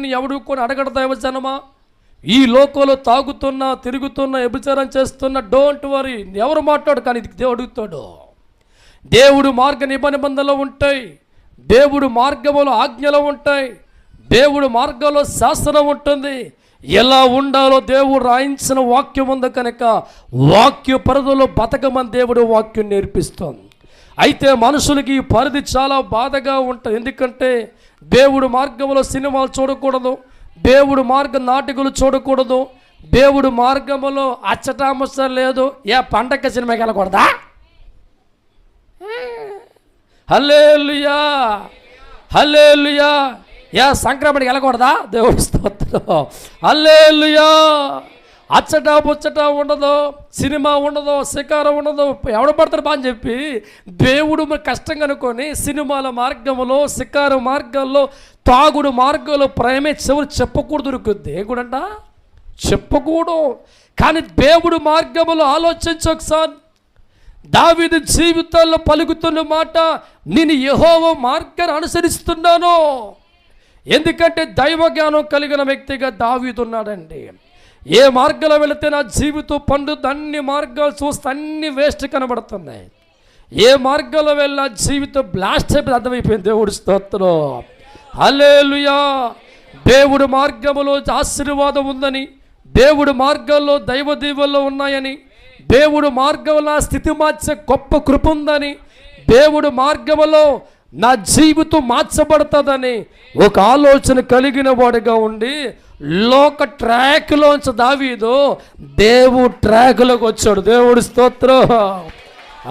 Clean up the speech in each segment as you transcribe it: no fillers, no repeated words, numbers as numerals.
అని ఎవడు కొని అడగడు దైవజనమా. ఈ లోకంలో తాగుతున్నా తిరుగుతున్నా వ్యభిచారం చేస్తున్నా డోంట్ వరీ, ఎవరు మాట్లాడు, కానీ ఇది దేవుడు అడుగుతాడు. దేవుడు మార్గ నిబంధనలు ఉంటాయి, దేవుడు మార్గములో ఆజ్ఞలు ఉంటాయి, దేవుడు మార్గంలో శాస్త్రం ఉంటుంది. ఎలా ఉండాలో దేవుడు రాయించిన వాక్యం ఉంది కనుక వాక్య పరిధిలో బతకమని దేవుడు వాక్యం నేర్పిస్తుంది. అయితే మనుషులకి ఈ పరిధి చాలా బాధగా ఉంటుంది. ఎందుకంటే దేవుడు మార్గంలో సినిమాలు చూడకూడదు, దేవుడు మార్గ నాటకులు చూడకూడదు, దేవుడు మార్గములో అచ్చటామచ్చ లేదు. ఏ పండగ సినిమాకి వెళ్ళకూడదా? హల్లెలూయా హల్లెలూయా. ఏ సంక్రమణకి వెళ్ళకూడదా? దేవుడి స్తోత్రం. హల్లెలూయా. అచ్చట ముచ్చట ఉండదు, సినిమా ఉండదు, శికారం ఉండదు, ఎవడ పడతారు బా అని చెప్పి దేవుడు కష్టం కనుకొని సినిమాల మార్గంలో శికారు మార్గాల్లో తాగుడు మార్గంలో ప్రేమే చెవులు చెప్పకూడదు దొరుకుద్ది. దేవుడంట చెప్పకూడదు. కానీ దేవుడు మార్గంలో ఆలోచించి ఒకసారి దావీదు జీవితాల్లో పలుకుతున్న మాట, నేను యెహోవా మార్గాన్ని అనుసరిస్తున్నాను. ఎందుకంటే దైవ జ్ఞానం కలిగిన వ్యక్తిగా దావీదు ఉన్నాడండి. ఏ మార్గంలో వెళితే నా జీవితం పండుద్ది, అన్ని మార్గాలు చూస్తే అన్ని వేస్ట్ కనబడుతున్నాయి. ఏ మార్గంలో వెళ్ళినా జీవితం బ్లాస్ట్ అయిపోయి అర్థమైపోయింది. దేవుడి స్తోత్రం. హల్లెలూయా. దేవుడు మార్గములో ఆశీర్వాదం ఉందని, దేవుడు మార్గాల్లో దైవ దీవెనలు ఉన్నాయని, దేవుడు మార్గంలో స్థితి మార్చే గొప్ప కృప ఉందని, దేవుడు మార్గములో నా జీవితం మార్చబడుతుందని ఒక ఆలోచన కలిగిన వాడిగా ఉండి లోక ట్రాక్లోంచి దావీదు దేవుడు ట్రాక్లోకి వచ్చాడు. దేవుడి స్తోత్రం.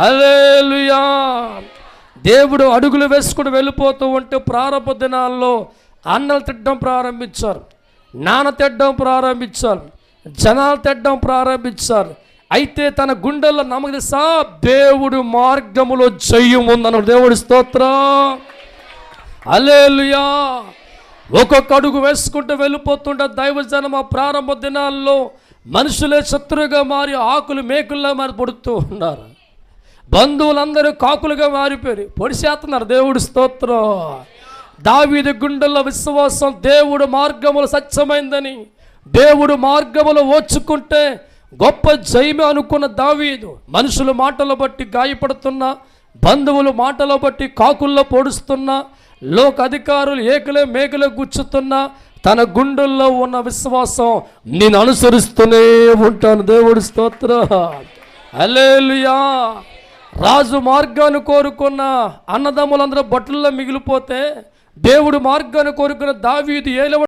హల్లెలూయా. దేవుడు అడుగులు వేసుకుని వెళ్ళిపోతూ ఉంటే ప్రారంభ దినాల్లో అన్నలు తిట్టడం ప్రారంభించారు, నాన్న తిట్టడం ప్రారంభించారు, జనాలు తిట్టడం ప్రారంభించారు. అయితే తన గుండెల్లో నమ్మకం దేవుడు మార్గములో జయం ఉందన్నాడు. దేవుడి స్తోత్రం. హల్లెలూయా. ఒక్కొక్క అడుగు వేసుకుంటూ వెళ్ళిపోతుంటే దైవజనం ఆ ప్రారంభ దినాల్లో మనుషులే శత్రువుగా మారి ఆకులు మేకుల్లా మారి పొడుతూ ఉన్నారు. బంధువులందరూ కాకులుగా మారిపోయి పొడిచేస్తున్నారు. దేవుడి స్తోత్రం. దావీదు గుండెల్లో విశ్వాసం, దేవుడు మార్గములు సత్యమైందని, దేవుడు మార్గములు ఓచుకుంటే గొప్ప జయమే అనుకున్న దావీదు మనుషుల మాటలు బట్టి గాయపడుతున్నా, బంధువుల మాటలు బట్టి కాకుల్లో పొడుస్తున్నా, లోక అధికారులు ఏకలే మేకలే గుచ్చుతున్నా తన గుండెల్లో ఉన్న విశ్వాసం, నేను అనుసరిస్తూనే ఉంటాను. దేవుడి స్తోత్రం. హల్లెలూయా. రాజు మార్గాన్ని కోరుకున్న అన్నదమ్ములందరూ బట్టల్లో మిగిలిపోతే దేవుడు మార్గాన్ని కోరుకున్న దావీదు ఏలవ